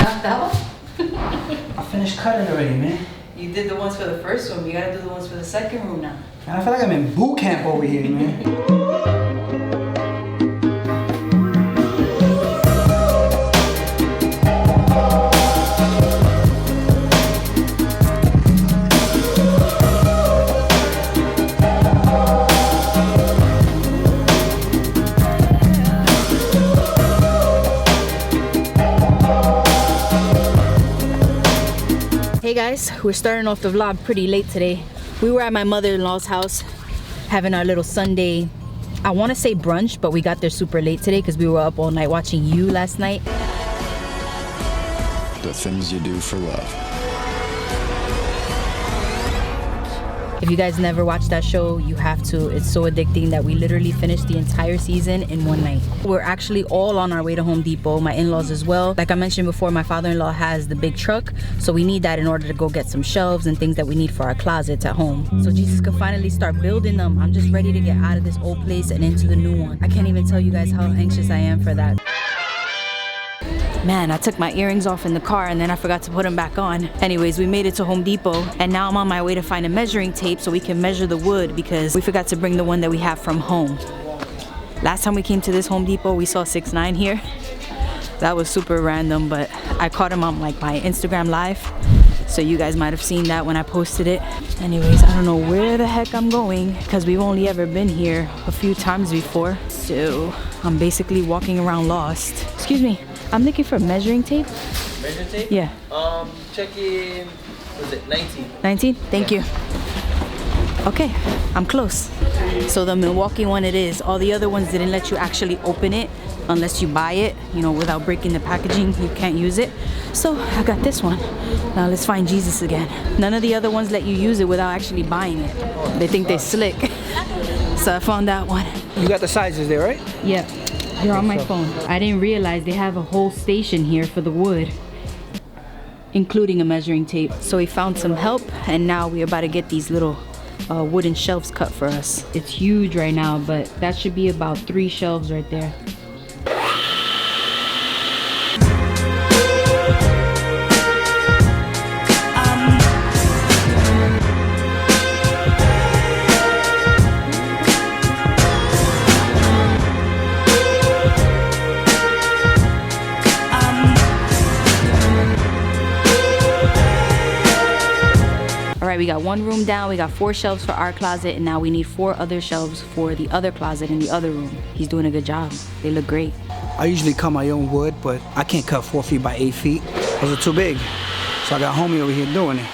knocked out? I finished cutting already, man. You did the ones for the first room. You gotta do the ones for the second room now. Man, I feel like I'm in boot camp over here, man. Hey guys, we're starting off the vlog pretty late today. We were at my mother-in-law's house having our little Sunday, I want to say brunch, but we got there super late today because we were up all night watching You last night. The things you do for love. If you guys never watched that show, you have to. It's so addicting that we literally finished the entire season in one night. We're actually all on our way to Home Depot, my in-laws as well. Like I mentioned before, my father-in-law has the big truck, so we need that in order to go get some shelves and things that we need for our closets at home. So Jesus could finally start building them. I'm just ready to get out of this old place and into the new one. I can't even tell you guys how anxious I am for that. Man, I took my earrings off in the car and then I forgot to put them back on. Anyways, we made it to Home Depot and now I'm on my way to find a measuring tape so we can measure the wood because we forgot to bring the one that we have from home. Last time we came to this Home Depot, we saw 6'9" here. That was super random, but I caught him on like my Instagram live. So you guys might have seen that when I posted it. Anyways, I don't know where the heck I'm going because we've only ever been here a few times before. So I'm basically walking around lost. Excuse me. I'm looking for measuring tape. Measuring tape? Yeah. Check in, was it 19? 19? Thank you. Okay, I'm close. So the Milwaukee one it is. All the other ones didn't let you actually open it unless you buy it, you know, without breaking the packaging, you can't use it. So I got this one. Now let's find Jesus again. None of the other ones let you use it without actually buying it. They think they're slick. So I found that one. You got the sizes there, right? Yep. They're on my phone. I didn't realize they have a whole station here for the wood, including a measuring tape. So we found some help and now we're about to get these little wooden shelves cut for us. It's huge right now, but that should be about 3 shelves right there. Alright, we got 1 room down, we got 4 shelves for our closet, and now we need 4 other shelves for the other closet in the other room. He's doing a good job. They look great. I usually cut my own wood, but I can't cut 4 feet by 8 feet. Those are too big. So I got homie over here doing it.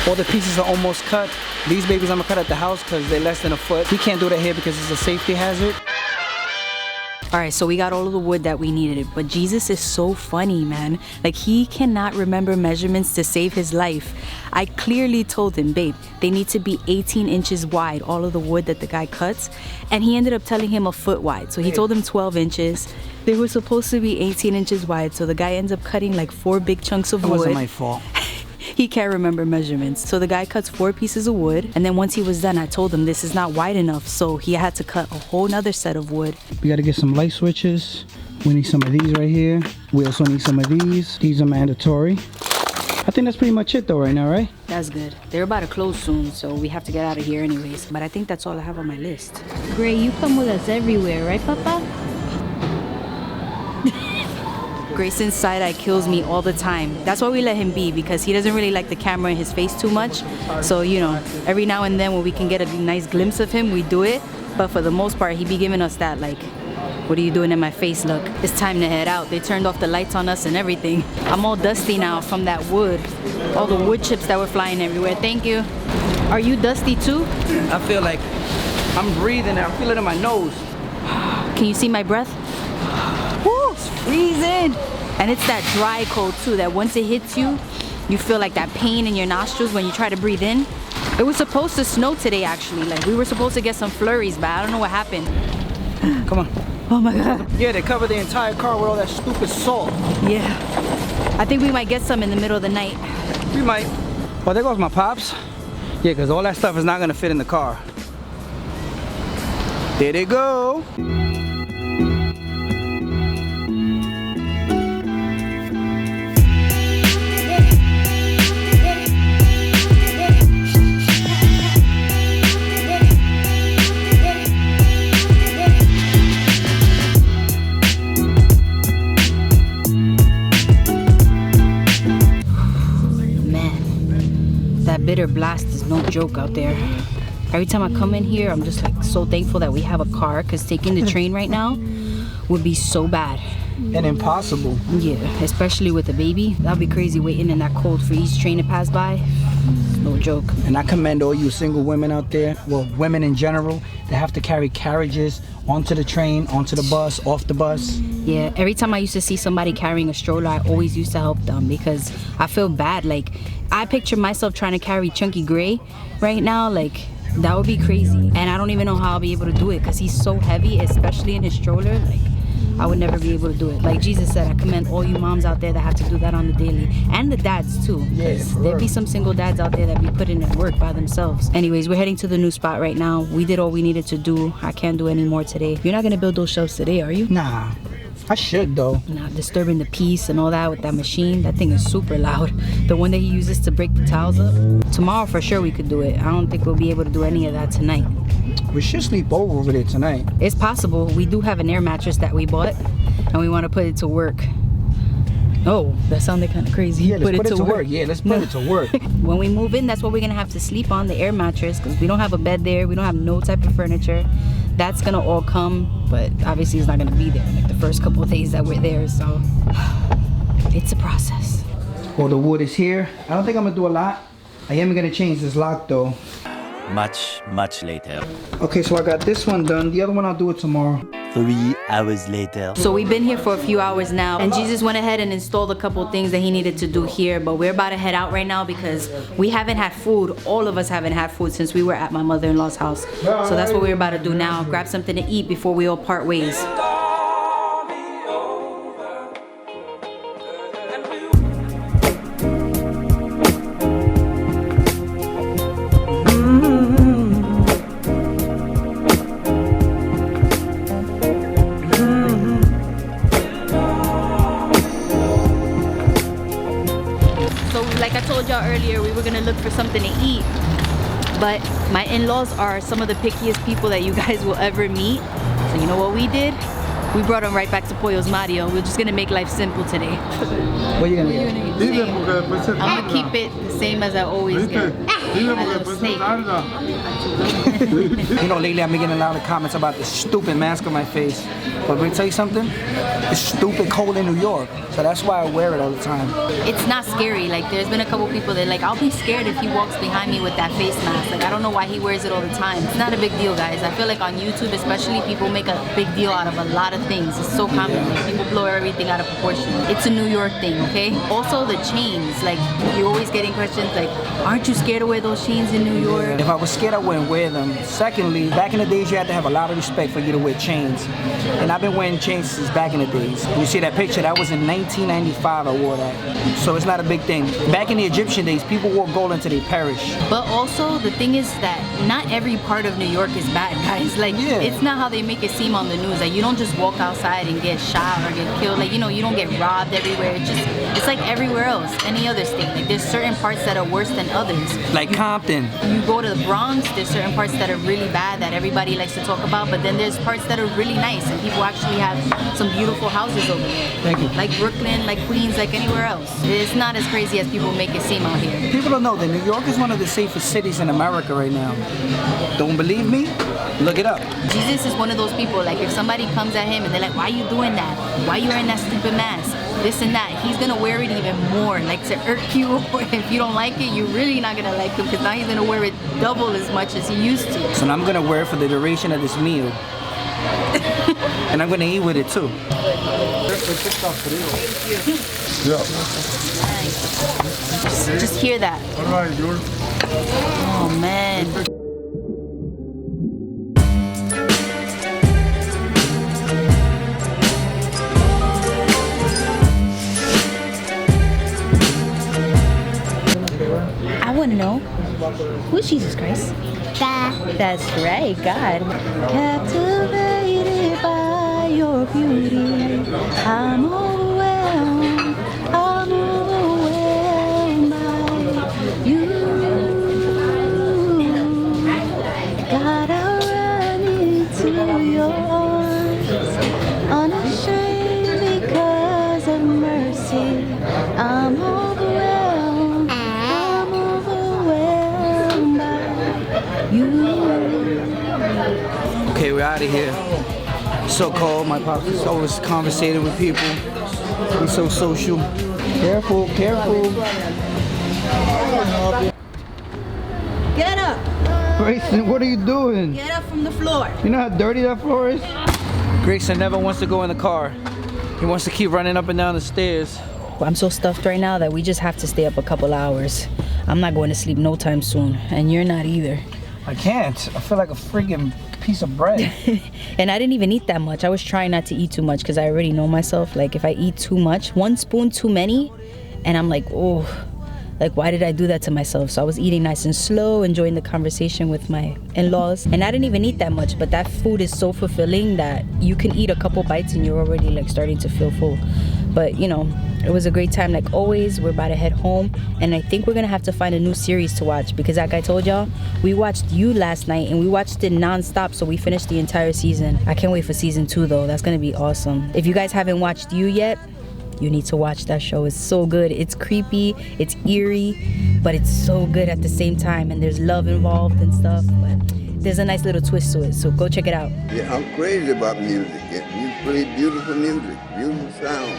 All the pieces are almost cut. These babies I'm gonna cut at the house because they're less than a foot. We can't do that here because it's a safety hazard. Alright, so we got all of the wood that we needed, but Jesus is so funny, man. Like, he cannot remember measurements to save his life. I clearly told him, babe, they need to be 18 inches wide, all of the wood that the guy cuts, and he ended up telling him a foot wide. So he told him 12 inches. They were supposed to be 18 inches wide, so the guy ends up cutting like 4 big chunks of wood. It wasn't my fault. He can't remember measurements. So the guy cuts 4 pieces of wood, and then once he was done, I told him this is not wide enough, so he had to cut a whole nother set of wood. We gotta get some light switches. We need some of these right here. We also need some of these. These are mandatory. I think that's pretty much it though right now, right? That's good. They're about to close soon, so we have to get out of here anyways. But I think that's all I have on my list. Gray, you come with us everywhere, right, Papa? Grayson's side-eye kills me all the time. That's why we let him be, because he doesn't really like the camera in his face too much. So, you know, every now and then when we can get a nice glimpse of him, we do it. But for the most part, he be giving us that, like, what are you doing in my face? Look, it's time to head out. They turned off the lights on us and everything. I'm all dusty now from that wood. All the wood chips that were flying everywhere. Thank you. Are you dusty too? I feel like I'm breathing now. I feel it in my nose. Can you see my breath? Woo, it's freezing. And it's that dry cold too, that once it hits you, you feel like that pain in your nostrils when you try to breathe in. It was supposed to snow today actually. Like we were supposed to get some flurries, but I don't know what happened. Come on. Oh my God. Yeah, they covered the entire car with all that stupid salt. Yeah. I think we might get some in the middle of the night. We might. Well, there goes my pops. Yeah, because all that stuff is not going to fit in the car. There they go. Bitter blast is no joke out there. Every time I come in here, I'm just like so thankful that we have a car, because taking the train right now would be so bad and impossible. Yeah, especially with a baby. That'd be crazy waiting in that cold for each train to pass by. No joke. And I commend all you single women out there, well, women in general, that have to carry carriages onto the train, onto the bus, off the bus. Yeah, every time I used to see somebody carrying a stroller, I always used to help them because I feel bad. Like, I picture myself trying to carry Chunky Gray right now. Like, that would be crazy. And I don't even know how I'll be able to do it because he's so heavy, especially in his stroller. Like, I would never be able to do it. Like Jesus said, I commend all you moms out there that have to do that on the daily. And the dads too. Yeah, there'd be some single dads out there that be putting in work by themselves. Anyways, we're heading to the new spot right now. We did all we needed to do. I can't do any more today. You're not gonna build those shelves today, are you? Nah, I should though. Not disturbing the peace and all that with that machine. That thing is super loud. The one that he uses to break the tiles up. Tomorrow for sure we could do it. I don't think we'll be able to do any of that tonight. We should sleep over there tonight. It's possible. We do have an air mattress that we bought and we want to put it to work. Oh, that sounded kind of crazy. Yeah, let's put it to work. Yeah, let's put it to work. When we move in, that's what we're gonna have to sleep on, the air mattress, because we don't have a bed there. We don't have no type of furniture. That's gonna all come, but obviously it's not gonna be there like the first couple of days that we're there, so it's a process. Well, the wood is here. I don't think I'm gonna do a lot. I am gonna change this lock though. Much later. Okay, so I got this one done. The other one I'll do it tomorrow. 3 hours later. So we've been here for a few hours now, and Jesus went ahead and installed a couple things that he needed to do here, but we're about to head out right now because we haven't had food. All of us haven't had food since we were at my mother-in-law's house. So that's what we're about to do now. Grab something to eat before we all part ways. Earlier we were gonna look for something to eat, but my in-laws are some of the pickiest people that you guys will ever meet. So you know what we did? We brought them right back to Pollo's Mario. We're just gonna make life simple today. What are you gonna get? I'm gonna keep it the same as I always get. My little snake. You know, lately I've been getting a lot of comments about this stupid mask on my face. But let me tell you something, it's stupid cold in New York, so that's why I wear it all the time. It's not scary. Like, there's been a couple people that like, I'll be scared if he walks behind me with that face mask. Like, I don't know why he wears it all the time. It's not a big deal, guys. I feel like on YouTube especially, people make a big deal out of a lot of things. It's so common. Like, people blow everything out of proportion. It's a New York thing, okay? Also the chains. Like, you're always getting questions like, aren't you scared to wear those chains in New York? If I was scared, I wouldn't wear them. Secondly, back in the days, you had to have a lot of respect for you to wear chains. And I've been wearing chains since back in the days. You see that picture? That was in 1995 I wore that. So it's not a big thing. Back in the Egyptian days, people wore gold until they perish. But also, the thing is that not every part of New York is bad, guys. Like, it's not how they make it seem on the news. Like, you don't just walk outside and get shot or get killed. Like, you know, you don't get robbed everywhere. It's like everywhere else, any other state. Like, there's certain parts that are worse than others. Like Compton. You go to the Bronx, there's certain parts that are really bad that everybody likes to talk about, but then there's parts that are really nice and people actually have some beautiful houses over there. Thank you. Like Brooklyn, like Queens, like anywhere else. It's not as crazy as people make it seem out here. People don't know that New York is one of the safest cities in America right now. Don't believe me? Look it up. Jesus is one of those people, like if somebody comes at him and they're like, why are you doing that? Why are you wearing that stupid mask? This and that. He's gonna wear it even more, like to irk you. If you don't like it, you're really not gonna like him because now he's gonna wear it double as much as he used to. So I'm gonna wear it for the duration of this meal. And I'm gonna eat with it too. Just hear that. Oh man. I want to know, who's Jesus Christ? God. That's right, God. Captivated by your beauty, I'm overwhelmed by you. God, I run into your arms, unashamed because of mercy. I'm overwhelmed by you. Okay, we're out of here. So cold. My pops is always conversating with people. He's so social. Careful, careful. Get up! Grayson, what are you doing? Get up from the floor. You know how dirty that floor is? Grayson never wants to go in the car. He wants to keep running up and down the stairs. I'm so stuffed right now that we just have to stay up a couple hours. I'm not going to sleep no time soon, and you're not either. I can't. I feel like a freaking piece of bread. And I didn't even eat that much. I was trying not to eat too much because I already know myself. Like if I eat too much, one spoon too many, and I'm like, oh, like why did I do that to myself? So I was eating nice and slow, enjoying the conversation with my in-laws. And I didn't even eat that much, but that food is so fulfilling that you can eat a couple bites and you're already like starting to feel full. But you know, it was a great time like always. We're about to head home, and I think we're gonna have to find a new series to watch because like I told y'all, we watched You last night and we watched it non-stop, so we finished the entire season. I can't wait for season 2 though. That's gonna be awesome. If you guys haven't watched You yet, you need to watch that show. It's so good. It's creepy, it's eerie, but it's so good at the same time, and there's love involved and stuff, but there's a nice little twist to it, so go check it out. Yeah, I'm crazy about music. You play beautiful music, beautiful sound.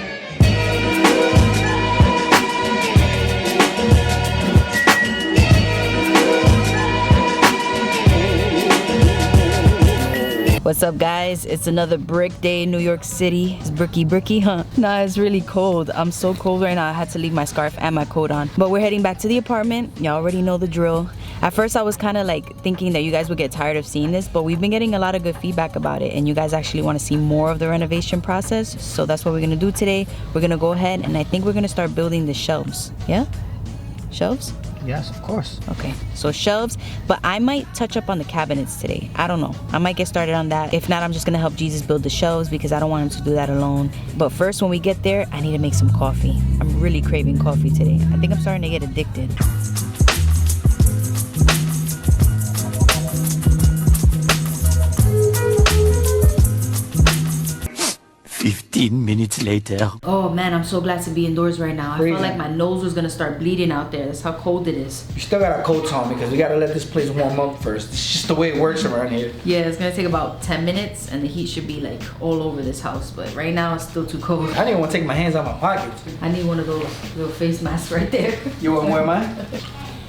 'What's up, guys? It's another brick day in New York City. It's bricky, huh? Nah, it's really cold. I'm so cold right now. I had to leave my scarf and my coat on. But we're heading back to the apartment. Y'all already know the drill. At first, I was kind of like thinking that you guys would get tired of seeing this, but we've been getting a lot of good feedback about it, and you guys actually want to see more of the renovation process. So that's what we're gonna do today. We're gonna go ahead, and I think we're gonna start building the shelves. Yeah? Shelves? Yes, of course. Okay, so shelves, but I might touch up on the cabinets today. I don't know. I might get started on that. If not, I'm just gonna help Jesus build the shelves because I don't want him to do that alone. But first, when we get there, I need to make some coffee. I'm really craving coffee today. I think I'm starting to get addicted. 15 minutes later. Oh man, I'm so glad to be indoors right now. I felt like my nose was gonna start bleeding out there. That's how cold it is. We still got our coats on because we gotta let this place warm up first. It's just the way it works around here. Yeah, it's gonna take about 10 minutes and the heat should be like all over this house. But right now it's still too cold. I didn't want to take my hands out of my pockets. I need one of those little face masks right there. You want more of mine?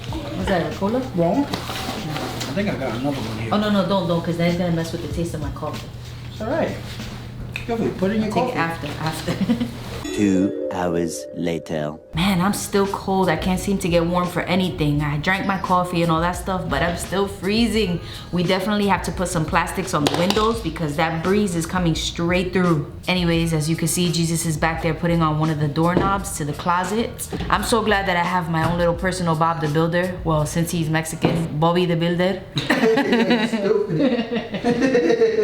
What's that, a cola? Wrong? I think I got another one here. Oh no, don't, because then it's gonna mess with the taste of my coffee. It's alright. Put it in your coffee. Take it after. 2 hours later. Man, I'm still cold. I can't seem to get warm for anything. I drank my coffee and all that stuff, but I'm still freezing. We definitely have to put some plastics on the windows because that breeze is coming straight through. Anyways, as you can see, Jesus is back there putting on one of the doorknobs to the closet. I'm so glad that I have my own little personal Bob the Builder. Well, since he's Mexican, Bobby the Builder.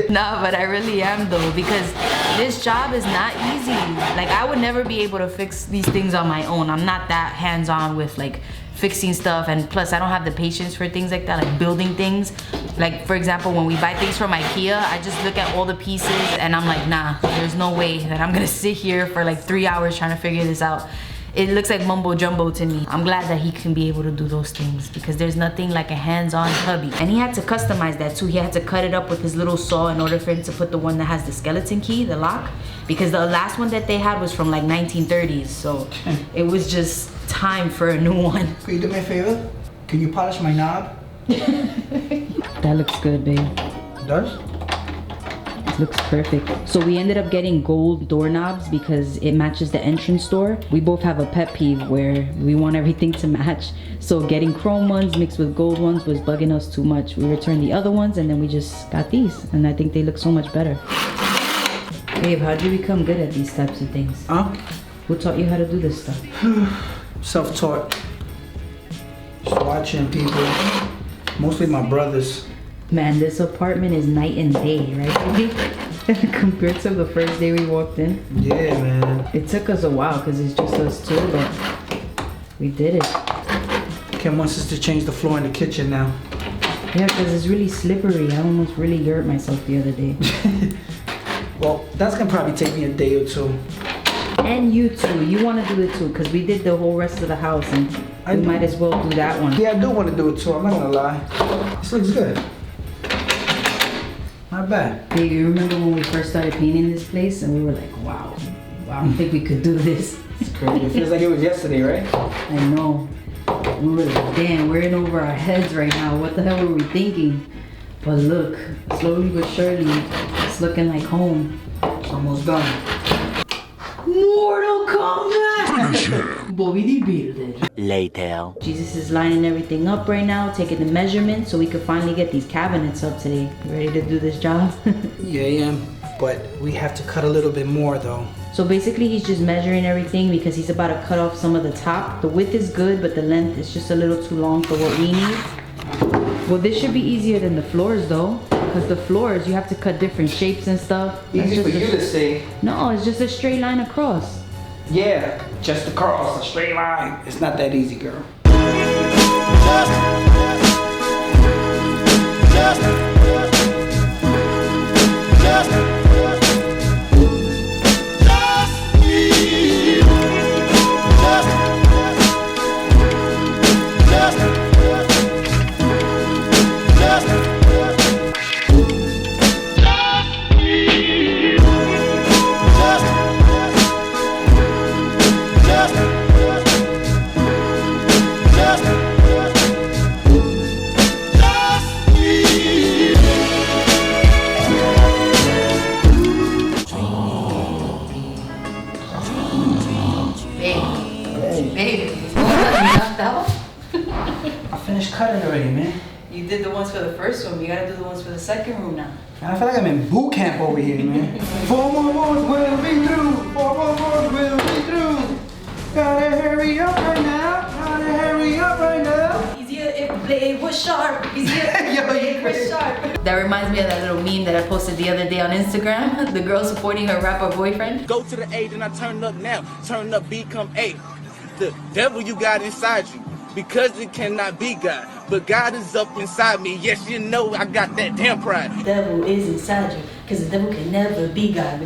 Nah, but I really am though, because this job is not easy. Like, I would never be able to fix these things on my own. I'm not that hands-on with like fixing stuff, and plus I don't have the patience for things like that, like building things. Like for example, when we buy things from IKEA, I just look at all the pieces and I'm like, nah, there's no way that I'm gonna sit here for like 3 hours trying to figure this out. It looks like mumbo jumbo to me. I'm glad that he can be able to do those things because there's nothing like a hands-on hubby. And he had to customize that too. He had to cut it up with his little saw in order for him to put the one that has the skeleton key, the lock, because the last one that they had was from like 1930s. So it was just time for a new one. Can you do me a favor? Can you polish my knob? That looks good, babe. It does? It looks perfect. So we ended up getting gold doorknobs because it matches the entrance door. We both have a pet peeve where we want everything to match. So getting chrome ones mixed with gold ones was bugging us too much. We returned the other ones and then we just got these. And I think they look so much better. Babe, how'd you become good at these types of things? Huh? Who taught you how to do this stuff? Self-taught. Just watching people. Mostly my brothers. Man, this apartment is night and day, right, baby? Compared to the first day we walked in. Yeah, man. It took us a while because it's just us two, but we did it. Kim wants us to change the floor in the kitchen now. Yeah, because it's really slippery. I almost really hurt myself the other day. Well, that's gonna probably take me a day or two. And you too. You want to do it too because we did the whole rest of the house and we might as well do that one. Yeah, I do want to do it too. I'm not gonna lie. This looks good. Not bad. Hey, you remember when we first started painting this place and we were like, wow, I don't think we could do this. It's crazy. It feels like it was yesterday, right? I know. We were like, damn, we're in over our heads right now. What the hell were we thinking? But look, slowly but surely, it's looking like home. It's almost done. Mortal Kombat! Bobby builder. Later. Jesus is lining everything up right now, taking the measurements so we could finally get these cabinets up today. You ready to do this job? Yeah, I am. But we have to cut a little bit more though. So basically he's just measuring everything because he's about to cut off some of the top. The width is good, but the length is just a little too long for what we need. Well, this should be easier than the floors though. Because the floors, you have to cut different shapes and stuff. Easy for you to say. No, it's just a straight line across. Yeah, just across a straight line. It's not that easy, girl. I finished cutting already, man. You did the ones for the first room. You gotta do the ones for the second room now. I feel like I'm in boot camp over here, man. 4 more months, we'll be through. 4 more months, we'll be through. Gotta hurry up right now. Gotta hurry up right now. Easier if blade was sharp. Easier if blade was sharp. That reminds me of that little meme that I posted the other day on Instagram. The girl supporting her rapper boyfriend. Go to the A, then I turn up now. Turn up, become A. The devil you got inside you, because it cannot be God. But God is up inside me. Yes, you know I got that damn pride. The devil is inside you, because the devil can never be God.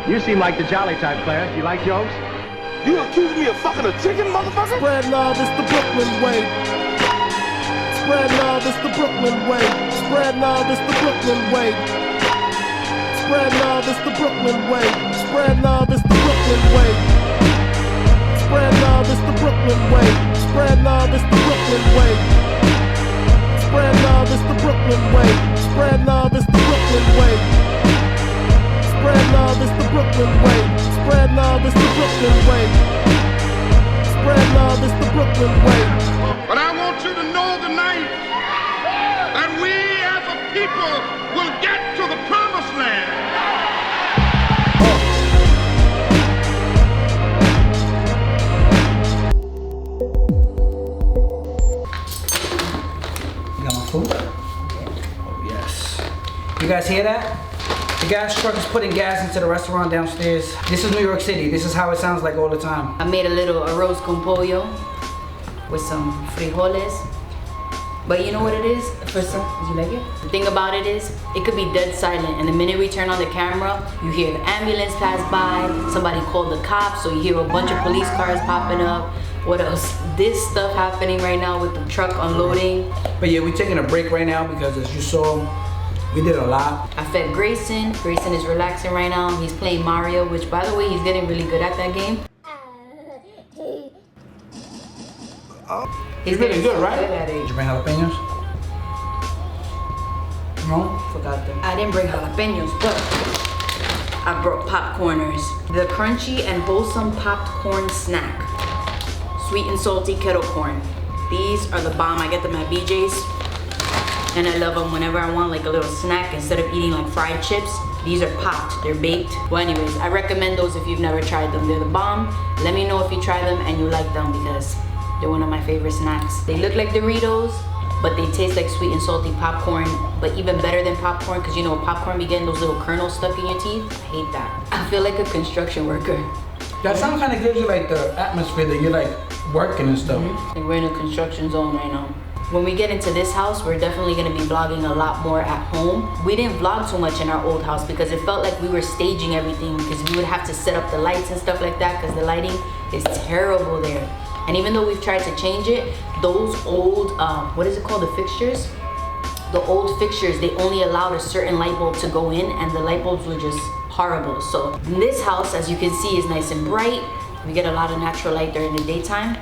You seem like the jolly type, Claire. You like jokes? You accuse me of fucking a chicken, motherfucker? Spread love, it's the Brooklyn way. Spread love, it's the Brooklyn way. Spread love, it's the Brooklyn way. Spread love, it's the Brooklyn way. Spread love, it's the Brooklyn way. Spread love, it's the Brooklyn way. Spread love, it's the Brooklyn way. Spread love, it's the Brooklyn way. Spread love, it's the Brooklyn way. Spread love, it's the Brooklyn way. Spread love, it's the Brooklyn way. Spread love, it's the Brooklyn way. But I want you to know tonight that we as a people will get to the promised land. You guys hear that? The gas truck is putting gas into the restaurant downstairs. This is New York City. This is how it sounds like all the time. I made a little arroz con pollo with some frijoles. But you know what it is? Did you like it? The thing about it is, it could be dead silent, and the minute we turn on the camera, you hear the ambulance pass by, somebody called the cops, so you hear a bunch of police cars popping up. What else? This stuff happening right now with the truck unloading. But yeah, we're taking a break right now because as you saw, we did a lot. I fed Grayson. Grayson is relaxing right now. He's playing Mario, which by the way, he's getting really good at that game. He's getting good, right? Good at it. Did you bring jalapenos? No? Forgot them. I didn't bring jalapenos, but I brought popcorners. The crunchy and wholesome popped corn snack. Sweet and salty kettle corn. These are the bomb. I get them at BJ's. And I love them whenever I want like a little snack instead of eating like fried chips. These are popped, they're baked. Well anyways, I recommend those if you've never tried them. They're the bomb. Let me know if you try them and you like them because they're one of my favorite snacks. They look like Doritos, but they taste like sweet and salty popcorn, but even better than popcorn because you know popcorn be getting those little kernels stuck in your teeth. I hate that. I feel like a construction worker. That sound kind of gives you like the atmosphere that you're like working and stuff. Like we're in a construction zone right now. When we get into this house, we're definitely gonna be vlogging a lot more at home. We didn't vlog too much in our old house because it felt like we were staging everything because we would have to set up the lights and stuff like that because the lighting is terrible there. And even though we've tried to change it, those old, what is it called, the fixtures? The old fixtures, they only allowed a certain light bulb to go in and the light bulbs were just horrible. So in this house, as you can see, is nice and bright. We get a lot of natural light during the daytime.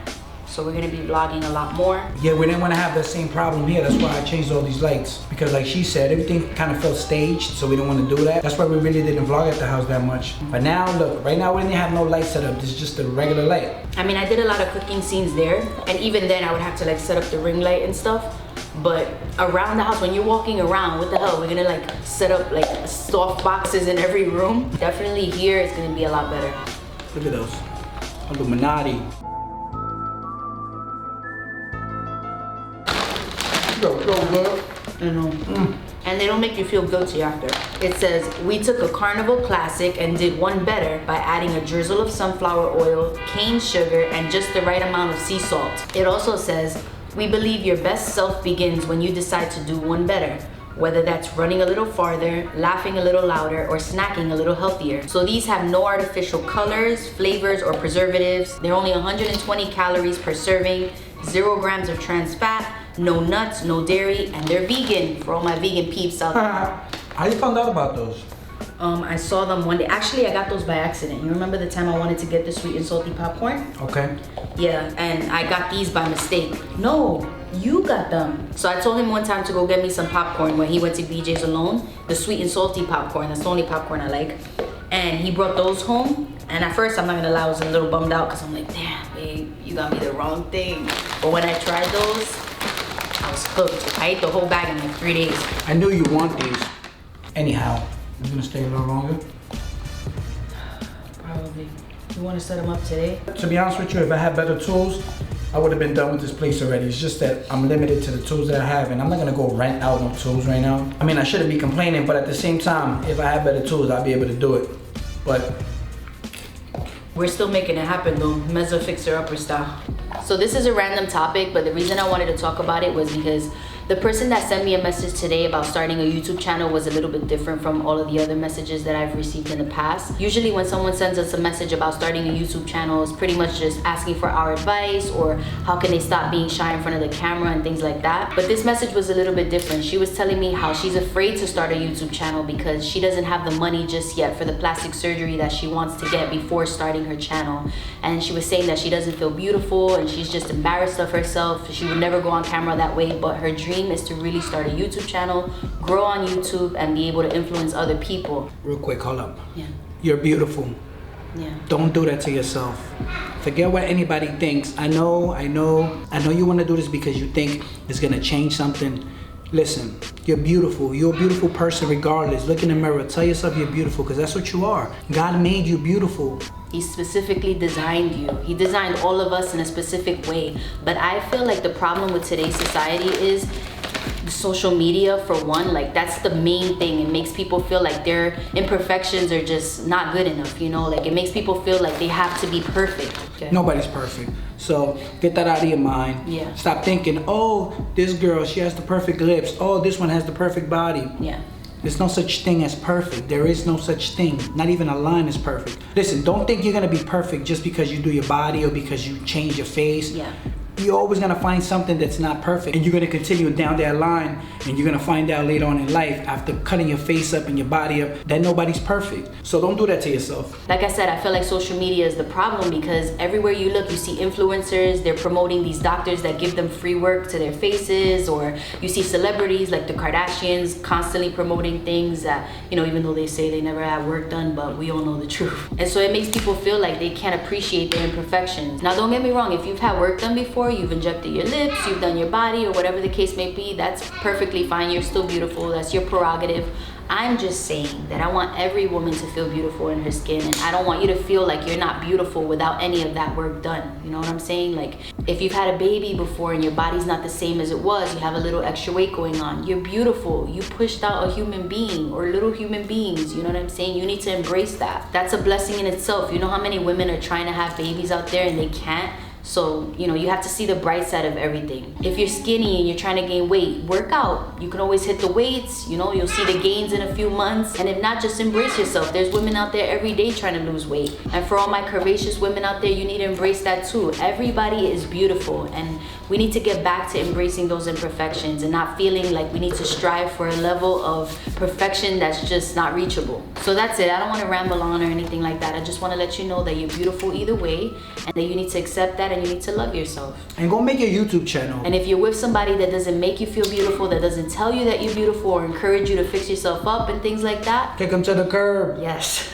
So we're gonna be vlogging a lot more. Yeah, we didn't want to have that same problem here. That's why I changed all these lights. Because like she said, everything kind of felt staged, so we didn't want to do that. That's why we really didn't vlog at the house that much. But now, look, right now we didn't have no light set up. This is just a regular light. I mean, I did a lot of cooking scenes there. And even then I would have to like set up the ring light and stuff. But around the house, when you're walking around, what the hell? We're gonna like set up like soft boxes in every room. Definitely here it's gonna be a lot better. Look at those. Illuminati. Go good. I know. And they don't make you feel guilty after. It says, we took a carnival classic and did one better by adding a drizzle of sunflower oil, cane sugar, and just the right amount of sea salt. It also says, we believe your best self begins when you decide to do one better, whether that's running a little farther, laughing a little louder, or snacking a little healthier. So these have no artificial colors, flavors, or preservatives. They're only 120 calories per serving, 0 grams of trans fat, no nuts, no dairy, and they're vegan for all my vegan peeps out there. How you found out about those? I saw them one day. Actually, I got those by accident. You remember the time I wanted to get the sweet and salty popcorn? Okay. Yeah, and I got these by mistake. No, you got them. So I told him one time to go get me some popcorn when he went to BJ's alone. The sweet and salty popcorn, that's the only popcorn I like. And he brought those home. And at first, I'm not gonna lie, I was a little bummed out because I'm like, damn, babe, you got me the wrong thing. But when I tried those, I was hooked. I ate the whole bag in like 3 days. I knew you want these. Anyhow, you're gonna stay a little longer? Probably. You wanna set them up today? To be honest with you, if I had better tools, I would have been done with this place already. It's just that I'm limited to the tools that I have and I'm not gonna go rent out no tools right now. I mean, I shouldn't be complaining, but at the same time, if I had better tools, I'd be able to do it. But we're still making it happen though, Meza fixer-upper style. So this is a random topic, but the reason I wanted to talk about it was because the person that sent me a message today about starting a YouTube channel was a little bit different from all of the other messages that I've received in the past. Usually when someone sends us a message about starting a YouTube channel, it's pretty much just asking for our advice or how can they stop being shy in front of the camera and things like that. But this message was a little bit different. She was telling me how she's afraid to start a YouTube channel because she doesn't have the money just yet for the plastic surgery that she wants to get before starting her channel. And she was saying that she doesn't feel beautiful and she's just embarrassed of herself. She would never go on camera that way, but her dream is to really start a YouTube channel, grow on YouTube, and be able to influence other people. real quick, hold up. Yeah. You're beautiful. Yeah. Don't do that to yourself. Forget what anybody thinks. I know you want to do this because you think it's gonna change something. Listen, you're beautiful. You're a beautiful person regardless. Look in the mirror. Tell yourself you're beautiful because that's what you are. God made you beautiful. He specifically designed you. He designed all of us in a specific way. But I feel like the problem with today's society is social media for one, like that's the main thing. It makes people feel like their imperfections are just not good enough, you know? Like it makes people feel like they have to be perfect. Okay. Nobody's perfect. So get that out of your mind. Yeah. Stop thinking, oh, this girl, she has the perfect lips. Oh, this one has the perfect body. Yeah. There's no such thing as perfect. There is no such thing. Not even a line is perfect. Listen, don't think you're gonna be perfect just because you do your body or because you change your face. Yeah. You're always gonna find something that's not perfect, and you're gonna continue down that line, and you're gonna find out later on in life, after cutting your face up and your body up, that nobody's perfect. So don't do that to yourself. Like I said, I feel like social media is the problem because everywhere you look, you see influencers, they're promoting these doctors that give them free work to their faces, or you see celebrities like the Kardashians constantly promoting things that, you know, even though they say they never had work done, but we all know the truth. And so it makes people feel like they can't appreciate their imperfections. Now, don't get me wrong, if you've had work done before, you've injected your lips, you've done your body, or whatever the case may be, that's perfectly fine. You're still beautiful. That's your prerogative. I'm just saying that I want every woman to feel beautiful in her skin, and I don't want you to feel like you're not beautiful without any of that work done. You know what I'm saying? Like, if you've had a baby before and your body's not the same as it was, you have a little extra weight going on, you're beautiful. You pushed out a human being or little human beings. You know what I'm saying? You need to embrace that. That's a blessing in itself. You know how many women are trying to have babies out there and they can't? So, you know, you have to see the bright side of everything. If you're skinny and you're trying to gain weight, work out. You can always hit the weights, you know, you'll see the gains in a few months. And if not, just embrace yourself. There's women out there every day trying to lose weight. And for all my curvaceous women out there, you need to embrace that too. Everybody is beautiful, and we need to get back to embracing those imperfections and not feeling like we need to strive for a level of perfection that's just not reachable. So that's it. I don't want to ramble on or anything like that. I just want to let you know that you're beautiful either way, and that you need to accept that, and you need to love yourself. And go make your YouTube channel. And if you're with somebody that doesn't make you feel beautiful, that doesn't tell you that you're beautiful or encourage you to fix yourself up and things like that, kick them to the curb. Yes.